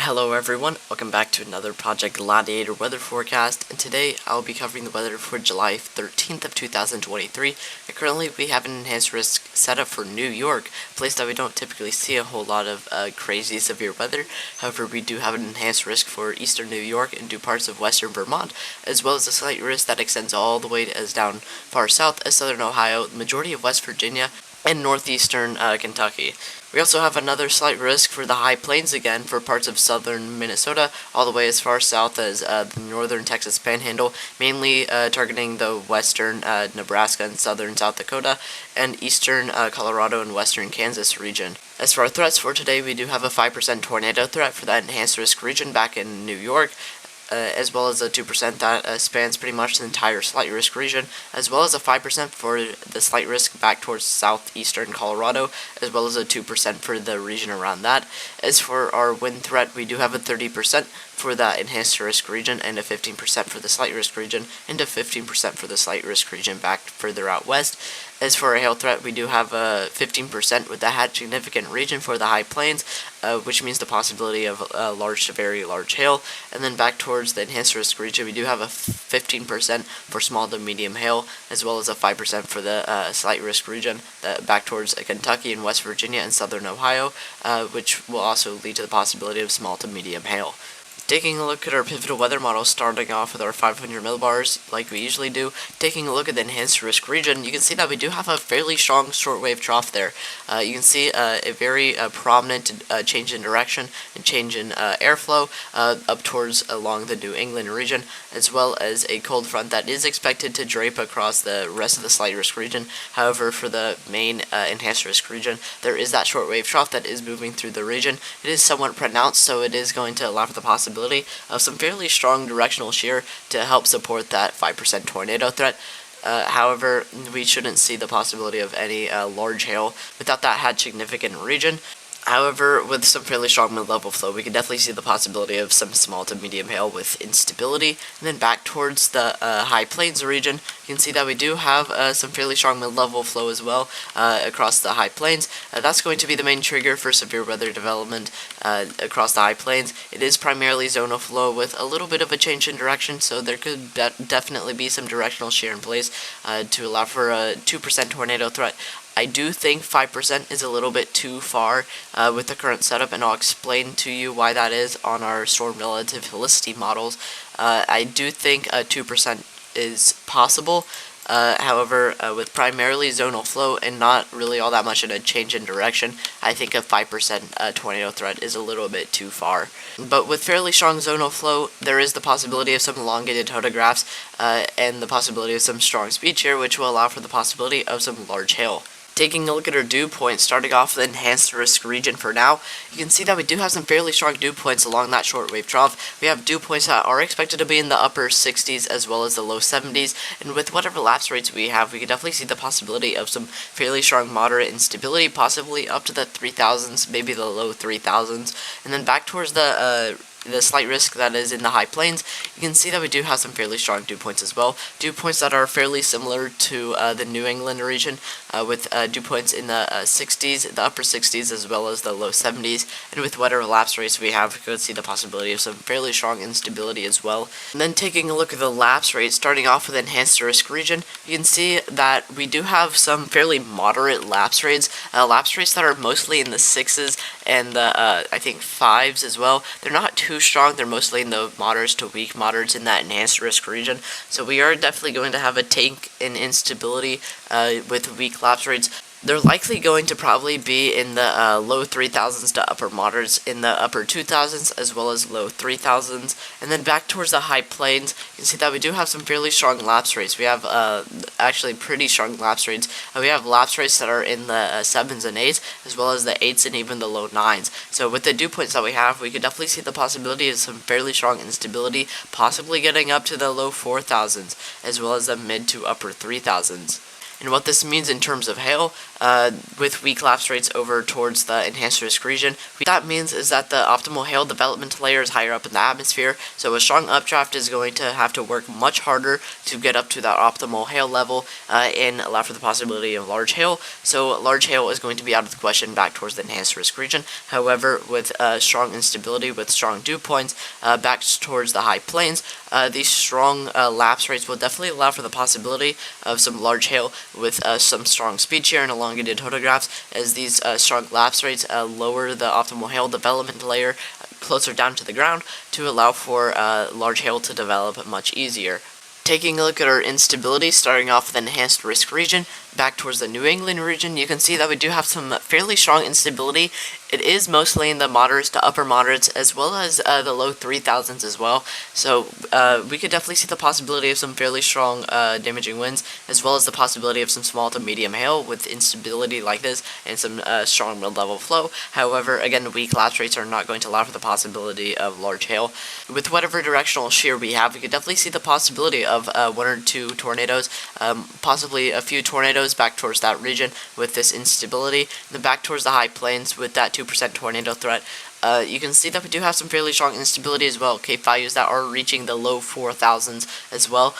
Hello everyone, welcome back to another Project Gladiator weather forecast, and today I'll be covering the weather for July 13th of 2023, and currently we have an enhanced risk set up for New York, a place that we don't typically see a whole lot of crazy severe weather. However, we do have an enhanced risk for eastern New York and parts of western Vermont, as well as a slight risk that extends all the way as down far south as southern Ohio, the majority of West Virginia, and northeastern Kentucky. We also have another slight risk for the high plains again for parts of southern Minnesota, all the way as far south as the northern Texas Panhandle, mainly targeting the western Nebraska and southern South Dakota, and eastern Colorado and western Kansas region. As for our threats for today, we do have a 5% tornado threat for that enhanced risk region back in New York, as well as a 2% that spans pretty much the entire slight risk region, as well as a 5% for the slight risk back towards southeastern Colorado, as well as a 2% for the region around that. As for our wind threat, we do have a 30% for that enhanced risk region, and a 15% for the slight risk region, and a 15% for the slight risk region back further out west. As for a hail threat, we do have a 15% with the hat significant region for the high plains, which means the possibility of large to very large hail. And then back towards the enhanced risk region, we do have a 15% for small to medium hail, as well as a 5% for the slight risk region back towards Kentucky and West Virginia and southern Ohio, which will also lead to the possibility of small to medium hail. Taking a look at our pivotal weather model, starting off with our 500 millibars, like we usually do, taking a look at the enhanced risk region, you can see that we do have a fairly strong shortwave trough there. You can see a very prominent change in direction and change in airflow up towards along the New England region, as well as a cold front that is expected to drape across the rest of the slight risk region. However, for the main enhanced risk region, there is that shortwave trough that is moving through the region. It is somewhat pronounced, so it is going to allow for the possibility of some fairly strong directional shear to help support that 5% tornado threat. However, we shouldn't see the possibility of any large hail without that had significant region. However, with some fairly strong mid-level flow, we can definitely see the possibility of some small to medium hail with instability. And then back towards the high plains region, you can see that we do have some fairly strong mid-level flow as well across the high plains. That's going to be the main trigger for severe weather development across the high plains. It is primarily zonal flow with a little bit of a change in direction, so there could definitely be some directional shear in place to allow for a 2% tornado threat. I do think 5% is a little bit too far with the current setup, and I'll explain to you why that is on our storm relative helicity models. I do think 2% is possible. However, with primarily zonal flow and not really all that much in a change in direction, I think a 5% tornado threat is a little bit too far. But with fairly strong zonal flow, there is the possibility of some elongated photographs and the possibility of some strong speed shear, which will allow for the possibility of some large hail. Taking a look at our dew points, starting off with the enhanced risk region for now, you can see that we do have some fairly strong dew points along that shortwave trough. We have dew points that are expected to be in the upper 60s as well as the low 70s, and with whatever lapse rates we have, we can definitely see the possibility of some fairly strong moderate instability, possibly up to the 3000s, maybe the low 3000s, and then back towards the slight risk that is in the high plains, you can see that we do have some fairly strong dew points as well. Dew points that are fairly similar to the New England region, with dew points in the 60s, the upper 60s, as well as the low 70s. And with whatever lapse rates we have, we could see the possibility of some fairly strong instability as well. And then taking a look at the lapse rate, starting off with enhanced risk region, you can see that we do have some fairly moderate lapse rates that are mostly in the 6s and the, I think, 5s as well. They're not too strong, they're mostly in the moderates to weak moderates in that enhanced risk region, so we are definitely going to have a tank in instability with weak lapse rates. They're likely going to probably be in the low 3000s to upper moderates in the upper 2000s as well as low 3000s. And then back towards the high plains, you can see that we do have some fairly strong lapse rates. We have actually pretty strong lapse rates. We have lapse rates that are in the 7s and 8s as well as the 8s and even the low 9s. So with the dew points that we have, we could definitely see the possibility of some fairly strong instability, possibly getting up to the low 4000s as well as the mid to upper 3000s. And what this means in terms of hail, with weak lapse rates over towards the enhanced risk region, what that means is that the optimal hail development layer is higher up in the atmosphere, so a strong updraft is going to have to work much harder to get up to that optimal hail level and allow for the possibility of large hail. So large hail is going to be out of the question back towards the enhanced risk region. However, with strong instability, with strong dew points back towards the high plains, these strong lapse rates will definitely allow for the possibility of some large hail with some strong speed shear and elongated photographs, as these strong lapse rates lower the optimal hail development layer closer down to the ground to allow for large hail to develop much easier. Taking a look at our instability, starting off with the enhanced risk region, back towards the New England region, you can see that we do have some fairly strong instability. It is mostly in the moderates to upper moderates, as well as the low 3000s as well. So we could definitely see the possibility of some fairly strong damaging winds, as well as the possibility of some small to medium hail with instability like this and some strong mid-level flow. However, again, weak lapse rates are not going to allow for the possibility of large hail. With whatever directional shear we have, we could definitely see the possibility of one or two tornadoes, possibly a few tornadoes back towards that region with this instability, and then back towards the high plains with that 2% tornado threat. You can see that we do have some fairly strong instability as well, Cape values that are reaching the low 4000s as well,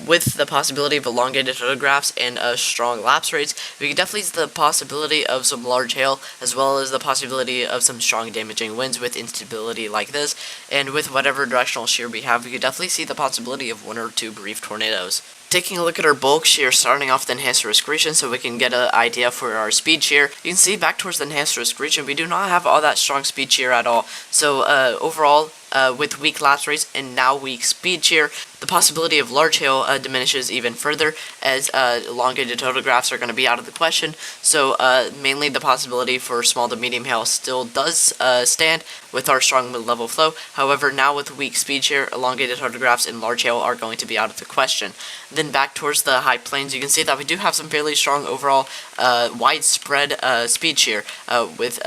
with the possibility of elongated photographs and strong lapse rates. We can definitely see the possibility of some large hail, as well as the possibility of some strong damaging winds with instability like this, and with whatever directional shear we have, we could definitely see the possibility of one or two brief tornadoes. Taking a look at our bulk shear, starting off the enhanced risk region so we can get an idea for our speed shear. You can see back towards the enhanced risk region, we do not have all that strong speed shear at all. So overall, with weak lapse rates and now weak speed shear, the possibility of large hail diminishes even further, as elongated photographs are going to be out of the question. So mainly the possibility for small to medium hail still does stand with our strong mid-level flow. However, now with weak speed shear, elongated photographs and large hail are going to be out of the question. Then back towards the high plains, you can see that we do have some fairly strong overall widespread speed shear, with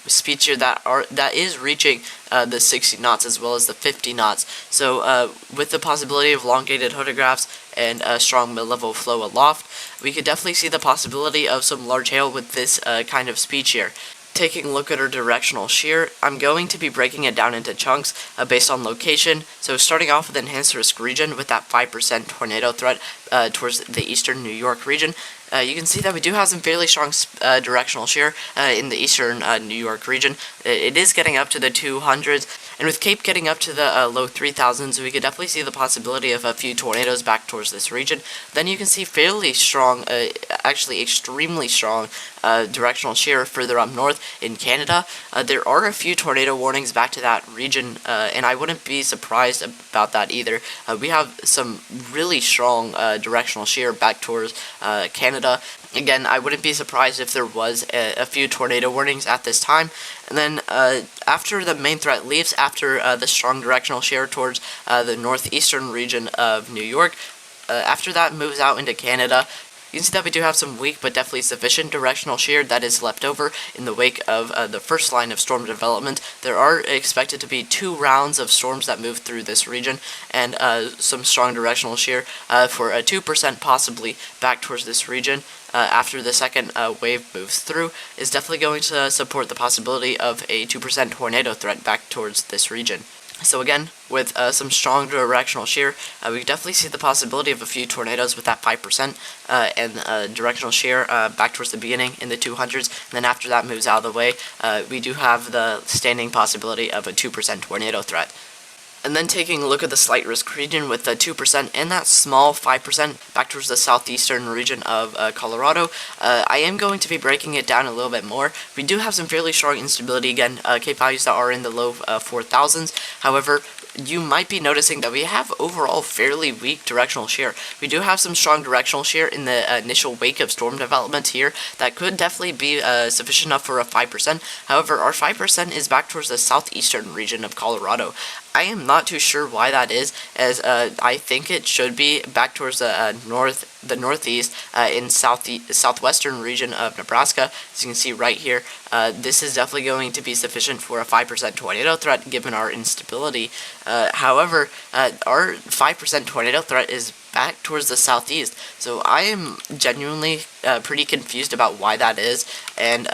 speed shear that is reaching the 60 knots as well as the 50 knots. So with the possibility of elongated photographs and a strong mid-level flow aloft, we could definitely see the possibility of some large hail with this kind of speed shear. Taking a look at our directional shear, I'm going to be breaking it down into chunks based on location. So starting off with the enhanced risk region with that 5% tornado threat towards the eastern New York region, you can see that we do have some fairly strong directional shear in the eastern New York region. It is getting up to the 200s, and with Cape getting up to the low 3000s, we could definitely see the possibility of a few tornadoes back towards this region. Then you can see fairly strong, actually extremely strong directional shear further up north in Canada. There are a few tornado warnings back to that region, and I wouldn't be surprised about that either. We have some really strong directional shear back towards Canada. Again, I wouldn't be surprised if there was a few tornado warnings at this time. And then after the main threat leaves, after the strong directional shear towards the northeastern region of New York, after that moves out into Canada, you can see that we do have some weak but definitely sufficient directional shear that is left over in the wake of the first line of storm development. There are expected to be 2 rounds of storms that move through this region, and some strong directional shear for a 2% possibly back towards this region. After the second wave moves through, is definitely going to support the possibility of a 2% tornado threat back towards this region. So again, with some strong directional shear, we definitely see the possibility of a few tornadoes with that 5% and directional shear back towards the beginning in the 200s, and then after that moves out of the way, we do have the standing possibility of a 2% tornado threat. And then taking a look at the slight risk region with the 2% and that small 5% back towards the southeastern region of Colorado, I am going to be breaking it down a little bit more. We do have some fairly strong instability again, Cape values that are in the low 4000s. However, you might be noticing that we have overall fairly weak directional shear. We do have some strong directional shear in the initial wake of storm development here that could definitely be sufficient enough for a 5%. However, our 5% is back towards the southeastern region of Colorado. I am not too sure why that is, as I think it should be back towards the northeast in southwestern region of Nebraska. As you can see right here, this is definitely going to be sufficient for a 5% tornado threat given our instability. However, our 5% tornado threat is back towards the southeast, so I am genuinely pretty confused about why that is, and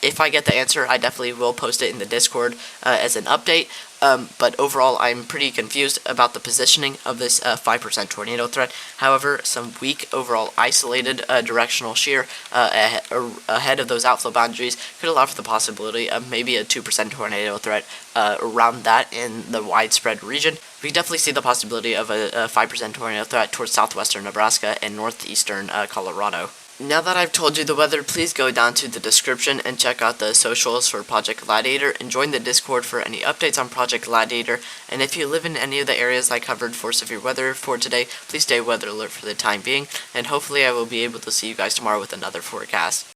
if I get the answer, I definitely will post it in the Discord as an update. But overall, I'm pretty confused about the positioning of this 5% tornado threat. However, some weak overall isolated directional shear ahead of those outflow boundaries could allow for the possibility of maybe a 2% tornado threat around that in the widespread region. We definitely see the possibility of a 5% tornado threat towards southwestern Nebraska and northeastern Colorado. Now that I've told you the weather, please go down to the description and check out the socials for Project Gladiator and join the Discord for any updates on Project Gladiator. And if you live in any of the areas I covered for severe weather for today, please stay weather alert for the time being, and hopefully I will be able to see you guys tomorrow with another forecast.